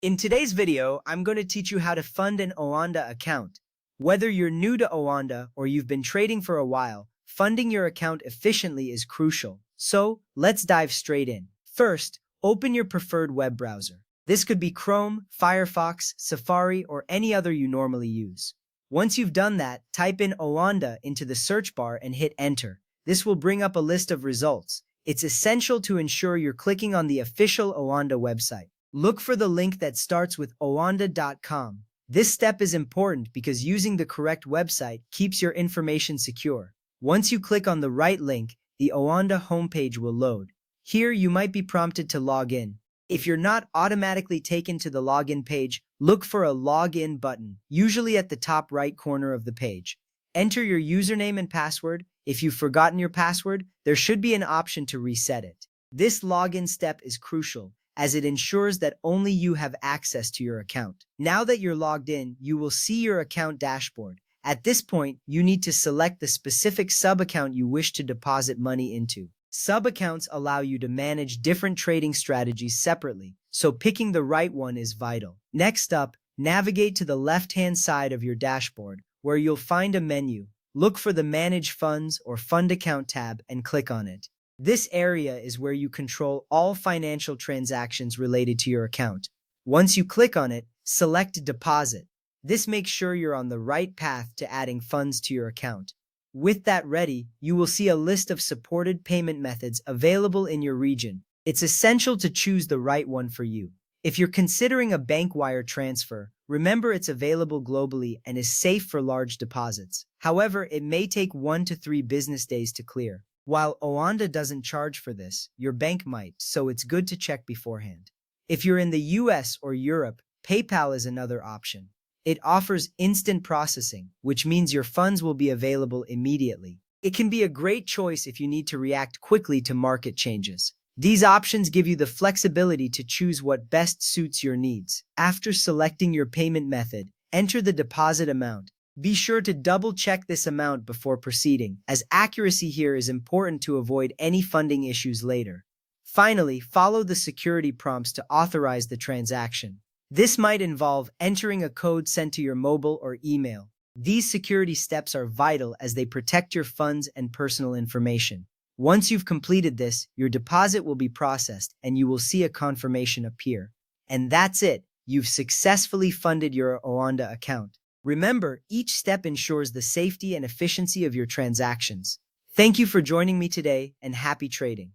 In today's video, I'm going to teach you how to fund an Oanda account. Whether you're new to Oanda or you've been trading for a while, funding your account efficiently is crucial. So, let's dive straight in. First, open your preferred web browser. This could be Chrome, Firefox, Safari, or any other you normally use. Once you've done that, type in Oanda into the search bar and hit enter. This will bring up a list of results. It's essential to ensure you're clicking on the official Oanda website. Look for the link that starts with oanda.com. This step is important because using the correct website keeps your information secure. Once you click on the right link, the Oanda homepage will load. Here, you might be prompted to log in. If you're not automatically taken to the login page, look for a login button, usually at the top right corner of the page. Enter your username and password. If you've forgotten your password, there should be an option to reset it. This login step is crucial, as it ensures that only you have access to your account. Now that you're logged in, you will see your account dashboard. At this point, you need to select the specific sub-account you wish to deposit money into. Sub-accounts allow you to manage different trading strategies separately, so picking the right one is vital. Next up, navigate to the left-hand side of your dashboard, where you'll find a menu. Look for the Manage Funds or Fund Account tab and click on it. This area is where you control all financial transactions related to your account. Once you click on it, select Deposit. This makes sure you're on the right path to adding funds to your account. With that ready, you will see a list of supported payment methods available in your region. It's essential to choose the right one for you. If you're considering a bank wire transfer, remember it's available globally and is safe for large deposits. However, it may take 1 to 3 business days to clear. While Oanda doesn't charge for this, your bank might, so it's good to check beforehand. If you're in the US or Europe, PayPal is another option. It offers instant processing, which means your funds will be available immediately. It can be a great choice if you need to react quickly to market changes. These options give you the flexibility to choose what best suits your needs. After selecting your payment method, enter the deposit amount. Be sure to double-check this amount before proceeding, as accuracy here is important to avoid any funding issues later. Finally, follow the security prompts to authorize the transaction. This might involve entering a code sent to your mobile or email. These security steps are vital as they protect your funds and personal information. Once you've completed this, your deposit will be processed and you will see a confirmation appear. And that's it. You've successfully funded your Oanda account. Remember, each step ensures the safety and efficiency of your transactions. Thank you for joining me today, and happy trading.